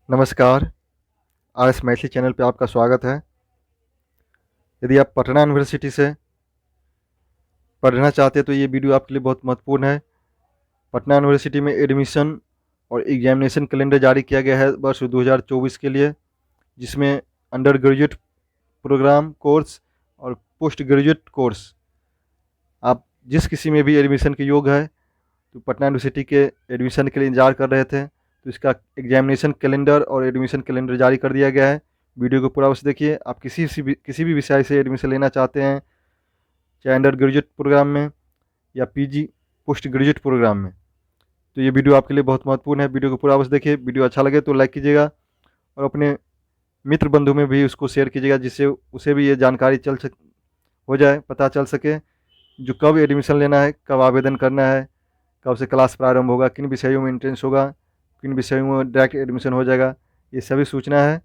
नमस्कार। RS Maithili channel पे आपका स्वागत है। यदि आप पटना यूनिवर्सिटी से पढ़ना चाहते हैं तो ये वीडियो आपके लिए बहुत महत्वपूर्ण है। पटना यूनिवर्सिटी में एडमिशन और एग्जामिनेशन कैलेंडर जारी किया गया है वर्ष 2024 के लिए, जिसमें अंडर ग्रेजुएट प्रोग्राम कोर्स और पोस्ट ग्रेजुएट कोर्स आप जिस किसी में भी एडमिशन के योग्य है तो पटना यूनिवर्सिटी के एडमिशन के लिए इंतजार कर रहे थे, तो इसका एग्जामिनेशन कैलेंडर और एडमिशन कैलेंडर जारी कर दिया गया है। वीडियो को पूरा अवश्य देखिए। आप किसी भी विषय से एडमिशन लेना चाहते हैं, चाहे अंडर ग्रेजुएट प्रोग्राम में या पीजी पोस्ट ग्रेजुएट प्रोग्राम में, तो ये वीडियो आपके लिए बहुत महत्वपूर्ण है। वीडियो को पूरा अवश्य देखिए। वीडियो अच्छा लगे तो लाइक कीजिएगा और अपने मित्र बंधु में भी उसको शेयर कीजिएगा, जिससे उसे भी ये जानकारी हो जाए, पता चल सके जो कब एडमिशन लेना है, कब आवेदन करना है, कब से क्लास प्रारंभ होगा, किन विषयों में इंट्रेंस होगा, किन विषयों में डायरेक्ट एडमिशन हो जाएगा, ये सभी सूचना है।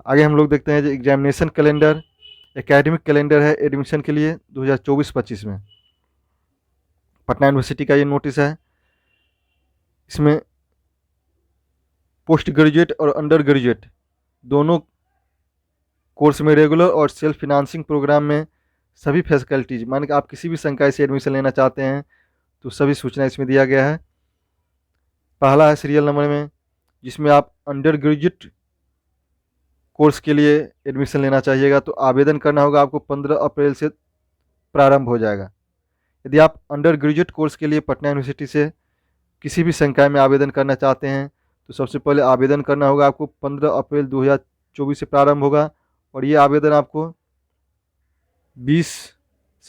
आगे हम लोग देखते हैं जो एग्जामिनेशन कैलेंडर एकेडमिक कैलेंडर है एडमिशन के लिए 2024-25 में। पटना यूनिवर्सिटी का ये नोटिस है। इसमें पोस्ट ग्रेजुएट और अंडर ग्रेजुएट दोनों कोर्स में रेगुलर और सेल्फ फिनांसिंग प्रोग्राम में सभी फैकल्टीज, माने कि आप किसी भी संकाय से एडमिशन लेना चाहते हैं तो सभी सूचना इसमें दिया गया है। पहला है सीरियल नंबर में, जिसमें आप अंडर ग्रेजुएट कोर्स के लिए एडमिशन लेना चाहिएगा तो आवेदन करना होगा आपको 15 अप्रैल से प्रारंभ हो जाएगा। यदि आप अंडर ग्रेजुएट कोर्स के लिए पटना यूनिवर्सिटी से किसी भी संकाय में आवेदन करना चाहते हैं तो सबसे पहले आवेदन करना होगा आपको 15 अप्रैल 2024 से प्रारंभ होगा, और ये आवेदन आपको 20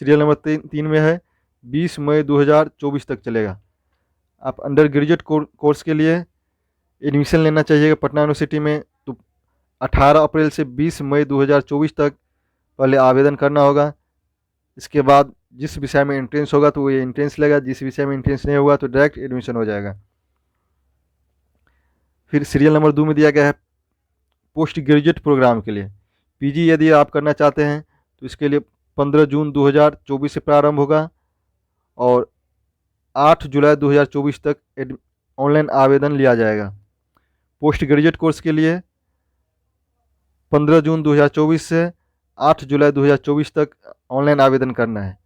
सीरियल नंबर 3 में है 20 मई 2024 तक चलेगा। आप अंडर ग्रेजुएट कोर्स के लिए एडमिशन लेना चाहिएगा पटना यूनिवर्सिटी में तो 18 अप्रैल से 20 मई 2024 तक पहले आवेदन करना होगा। इसके बाद जिस विषय में एंट्रेंस होगा तो वो ये एंट्रेंस लेगा, जिस विषय में एंट्रेंस नहीं होगा तो डायरेक्ट एडमिशन हो जाएगा। फिर सीरियल नंबर 2 में दिया गया है पोस्ट ग्रेजुएट प्रोग्राम के लिए पीजी यदि आप करना चाहते हैं तो इसके लिए 15 जून 2024 से प्रारंभ होगा और 8 जुलाई 2024 तक ऑनलाइन आवेदन लिया जाएगा। पोस्ट ग्रेजुएट कोर्स के लिए 15 जून 2024 से 8 जुलाई 2024 तक ऑनलाइन आवेदन करना है,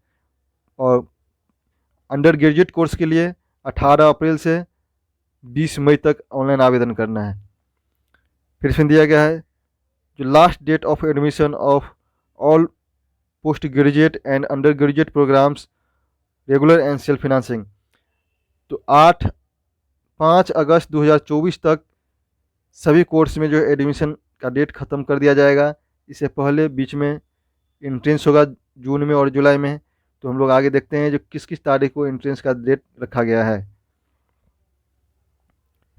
और अंडर ग्रेजुएट कोर्स के लिए 18 अप्रैल से 20 मई तक ऑनलाइन आवेदन करना है। फिर इसमें दिया गया है जो last date of admission of all post graduate and under graduate programs regular and self financing, तो 5 अगस्त 2024 तक सभी कोर्स में जो एडमिशन का डेट ख़त्म कर दिया जाएगा। इससे पहले बीच में एंट्रेंस होगा जून में और जुलाई में, तो हम लोग आगे देखते हैं जो किस किस तारीख को एंट्रेंस का डेट रखा गया है।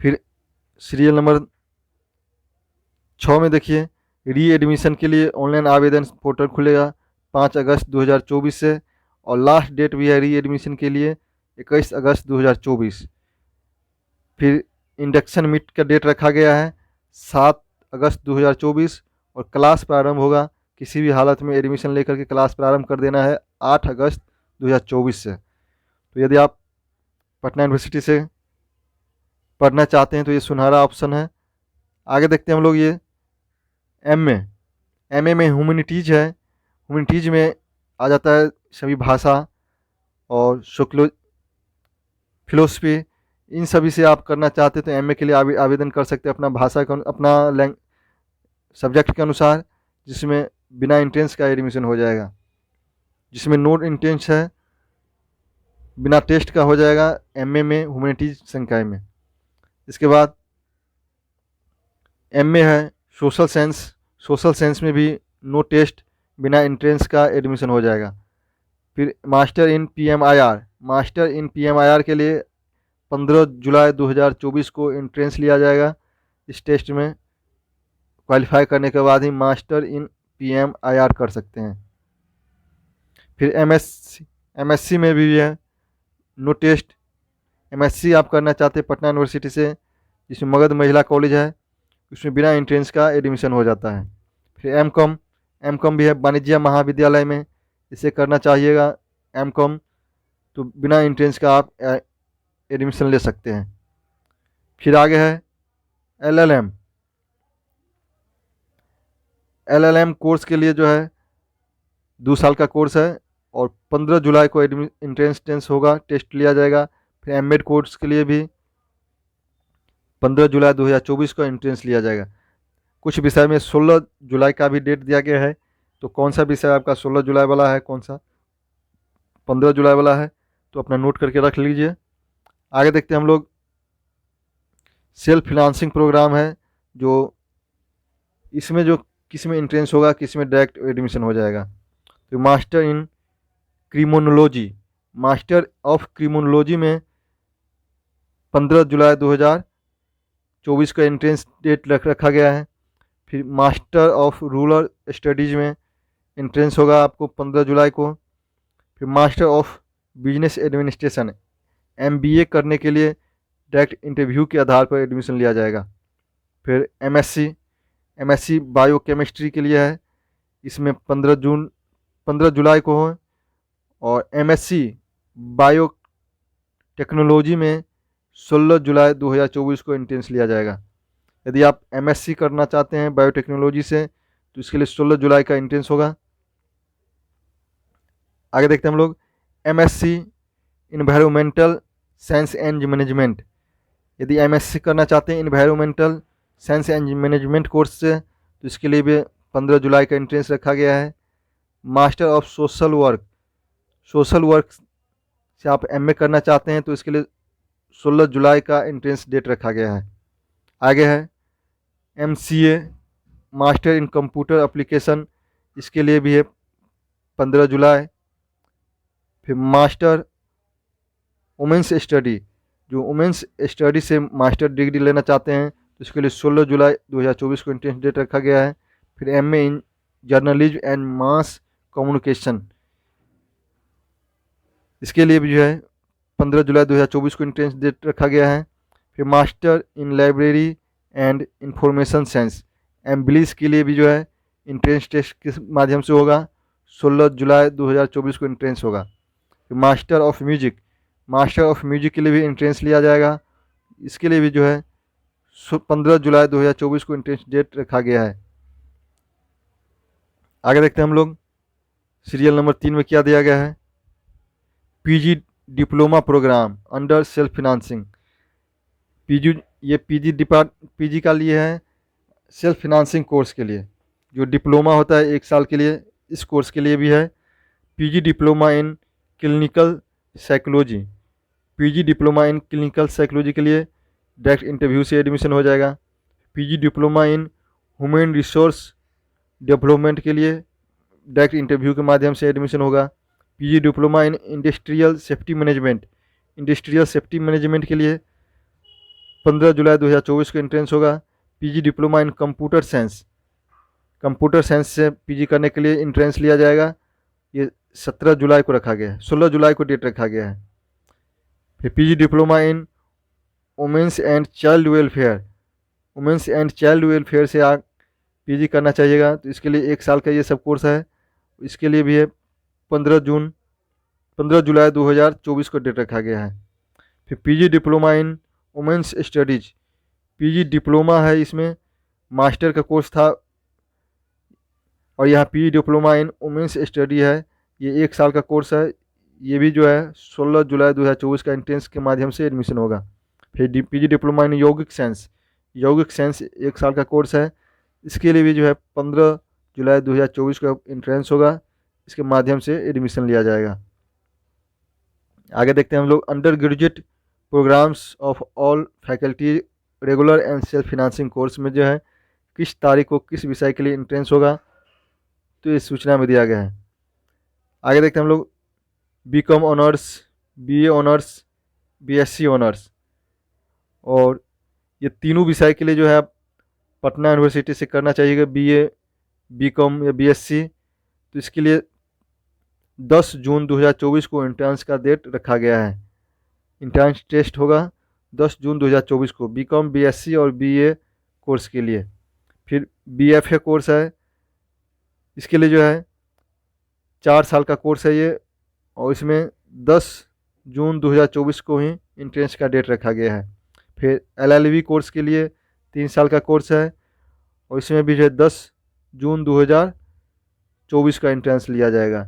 फिर सीरियल नंबर 6 में देखिए री एडमिशन के लिए ऑनलाइन आवेदन पोर्टल खुलेगा 5 अगस्त 2024 से, और लास्ट डेट भी है री एडमिशन के लिए 21 अगस्त 2024। फिर इंडक्शन मीट का डेट रखा गया है 7 अगस्त 2024, और क्लास प्रारंभ होगा, किसी भी हालत में एडमिशन लेकर के क्लास प्रारंभ कर देना है 8 अगस्त 2024 से। तो यदि आप पटना यूनिवर्सिटी से पढ़ना चाहते हैं तो ये सुनहरा ऑप्शन है। आगे देखते हैं हम लोग ये एमए में ह्यूमैनिटीज है। ह्यूमैनिटीज में आ जाता है सभी भाषा और फिलोसफी, इन सभी से आप करना चाहते हैं तो एमए के लिए आवेदन कर सकते हैं अपना भाषा का अपना सब्जेक्ट के अनुसार, जिसमें बिना एंट्रेंस का एडमिशन हो जाएगा। जिसमें नो एंट्रेंस है बिना टेस्ट का हो जाएगा एमए में ह्यूमैनिटीज संकाय में। इसके बाद एमए है सोशल साइंस में भी नो टेस्ट बिना एंट्रेंस का एडमिशन हो जाएगा। फिर मास्टर इन पीएमआईआर के लिए 15 जुलाई 2024 को एंट्रेंस लिया जाएगा। इस टेस्ट में क्वालिफाई करने के बाद ही मास्टर इन पीएमआईआर कर सकते हैं। फिर एमएससी में भी है नो टेस्ट। एमएससी आप करना चाहते हैं पटना यूनिवर्सिटी से, जिसमें मगध महिला कॉलेज है, उसमें बिना एंट्रेंस का एडमिशन हो जाता है। फिर एमकॉम भी है वाणिज्य महाविद्यालय में, इसे करना चाहिएगा एमकॉम, तो बिना एंट्रेंस का आप एडमिशन ले सकते हैं। फिर आगे है LLM कोर्स के लिए जो है 2 साल का कोर्स है और 15 जुलाई को एंट्रेंस टेस्ट होगा, टेस्ट लिया जाएगा। फिर एमएड कोर्स के लिए भी 15 जुलाई 2024 को एंट्रेंस लिया जाएगा। कुछ विषय में 16 जुलाई का भी डेट दिया गया है, तो कौन सा विषय आपका 16 जुलाई वाला है, कौन सा 15 जुलाई वाला है, तो अपना नोट करके रख लीजिए। आगे देखते हैं हम लोग, सेल्फ फिनांसिंग प्रोग्राम है, जो इसमें जो किस में एंट्रेंस होगा, किस में डायरेक्ट एडमिशन हो जाएगा। तो master in criminology, master of criminology में 15 जुलाई 2024 का एंट्रेंस डेट रखा गया है। फिर मास्टर ऑफ रूरल स्टडीज़ में एंट्रेंस होगा आपको 15 जुलाई को। फिर master of business administration MBA करने के लिए डायरेक्ट इंटरव्यू के आधार पर एडमिशन लिया जाएगा। फिर MSc बायोकेमिस्ट्री के लिए है, इसमें 15 जुलाई को हो। और MSc बायो टेक्नोलॉजी में 16 जुलाई 2024 को एंट्रेंस लिया जाएगा। यदि आप MSc करना चाहते हैं बायोटेक्नोलॉजी से, तो इसके लिए 16 जुलाई का एंट्रेंस होगा। आगे देखते हैं हम लोग, MSc environmental science and management. यदि MSc करना चाहते हैं environmental science and management course से, तो इसके लिए भी 15 जुलाई का एंट्रेंस रखा गया है। मास्टर ऑफ सोशल वर्क से आप MA करना चाहते हैं, तो इसके लिए 16 जुलाई का एंट्रेंस डेट रखा गया है। आगे है MCA master in computer application, इसके लिए भी है 15 जुलाई। फिर मास्टर वुमेंस स्टडी, जो वुमेंस स्टडी से मास्टर डिग्री लेना चाहते हैं, तो इसके लिए 16 जुलाई 2024 को एंट्रेंस डेट रखा गया है। फिर MA in journalism and mass communication, इसके लिए भी जो है 15 जुलाई 2024 को एंट्रेंस डेट रखा गया है। फिर master in library and information science MBLIS के लिए भी जो है एंट्रेंस टेस्ट के माध्यम से होगा, 16 जुलाई 2024 को एंट्रेंस होगा। फिर मास्टर ऑफ म्यूजिक के लिए भी एंट्रेंस लिया जाएगा, इसके लिए भी जो है 15 जुलाई 2024 को एंट्रेंस डेट रखा गया है। आगे देखते हैं हम लोग, सीरियल नंबर 3 में क्या दिया गया है, PG diploma program under self financing. ये PG का लिए है सेल्फ फिनांसिंग कोर्स के लिए, जो डिप्लोमा होता है 1 साल के लिए, इस कोर्स के लिए भी है। PG diploma in clinical psychology, PG diploma in clinical psychology के लिए डायरेक्ट इंटरव्यू से एडमिशन हो जाएगा। PG diploma in human resource development के लिए डायरेक्ट इंटरव्यू के माध्यम से एडमिशन होगा। PG diploma in industrial safety management के लिए 15 जुलाई 2024 को एंट्रेंस होगा। PG diploma in computer science से PG करने के लिए एंट्रेंस लिया जाएगा, ये 17 जुलाई को रखा गया है, 16 जुलाई को डेट रखा गया है। फिर PG diploma in women's and child welfare से आप PG करना चाहिएगा, तो इसके लिए 1 साल का ये सब कोर्स है, इसके लिए भी है 15 जुलाई 2024 को डेट रखा गया है। फिर PG diploma in women's studies, PG diploma है, इसमें मास्टर का कोर्स था, और यहाँ PG diploma in women's study है, ये 1 साल का कोर्स है, ये भी जो है 16 जुलाई 2024 का एंट्रेंस के माध्यम से एडमिशन होगा। फिर PG डिप्लोमा इन यौगिक साइंस 1 साल का कोर्स है, इसके लिए भी जो है 15 जुलाई 2024 का एंट्रेंस होगा, इसके माध्यम से एडमिशन लिया जाएगा। आगे देखते हैं हम लोग, under graduate programs of all faculty regular and self financing course में जो है किस तारीख को किस विषय के लिए एंट्रेंस होगा, तो इस सूचना में दिया गया है। आगे देखते हैं हम लोग, BCom honours, BA honours, BSc honours, और ये तीनों विषय के लिए जो है आप पटना यूनिवर्सिटी से करना चाहिएगा, BA, BCom या BSc। तो इसके लिए 10 जून 2024 को एंट्रेंस का डेट रखा गया है, एंट्रेंस टेस्ट होगा 10 जून 2024 को BCom, BSc और BA कोर्स के लिए। फिर BFA कोर्स है, इसके लिए जो है 4 साल का कोर्स है ये, और इसमें 10 जून 2024 को ही एंट्रेंस का डेट रखा गया है। फिर LLB कोर्स के लिए 3 साल का कोर्स है और इसमें भी जो है 10 जून 2024 का एंट्रेंस लिया जाएगा।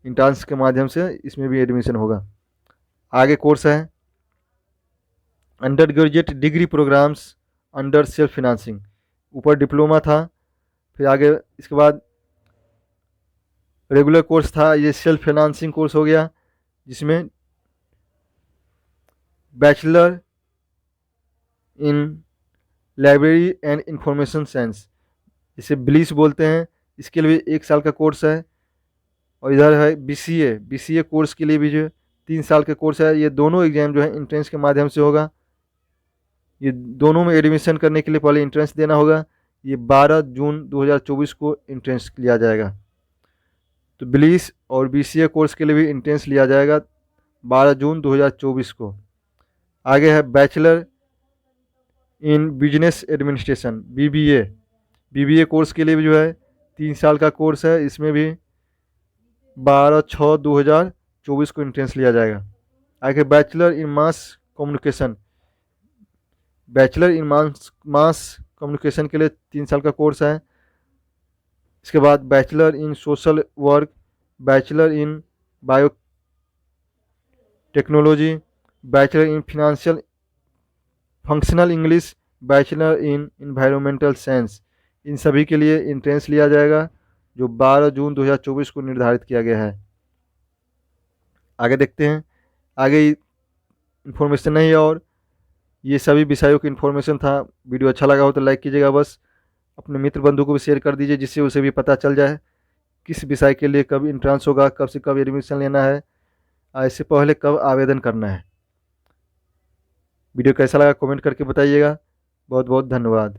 एंट्रेंस के माध्यम से इसमें भी एडमिशन होगा। आगे कोर्स है under graduate degree programs under self financing, ऊपर डिप्लोमा था, फिर आगे इसके बाद रेगुलर कोर्स था, ये सेल्फ फाइनेंसिंग कोर्स हो गया, जिसमें bachelor in library and information science, इसे ब्लिस बोलते हैं, इसके लिए 1 साल का कोर्स है। और इधर है बीसीए कोर्स के लिए भी जो 3 साल का कोर्स है। ये दोनों एग्जाम जो है इंट्रेंस के माध्यम से होगा। ये दोनों में एडमिशन करने के लिए पहले इंट्रेंस देना होगा। ये 12 जून 2024 को इंट्रेंस लिया जाएगा। तो ब्लिस और बीसीए कोर्स के लिए भी इंट्रेंस लिया जाएगा 12 जून 2024 को। आगे है bachelor in business administration BBA course के लिए भी जो है 3 साल का कोर्स है। इसमें भी 12/6/2024 को इंट्रेंस लिया जाएगा। आगे बैचलर इन मास कम्युनिकेशन के लिए 3 साल का कोर्स है। इसके बाद bachelor in social work, bachelor in biotechnology, bachelor in financial functional English, bachelor in environmental science, इन सभी के लिए इंट्रेंस लिया जाएगा जो 12 जून 2024 को निर्धारित किया गया है। आगे देखते हैं। आगे इन्फॉर्मेशन नहीं है और ये सभी विषयों की इन्फॉर्मेशन था। वीडियो अच्छा लगा हो तो लाइक कीजिएगा, बस अपने मित्र बंधु को भी शेयर कर दीजिए, जिससे उसे भी पता चल जाए किस विषय के लिए कब इंट्रांस होगा, कब से कब एडमिशन लेना है, इससे पहले कब आवेदन करना है। वीडियो कैसा लगा कमेंट करके बताइएगा। बहुत बहुत धन्यवाद।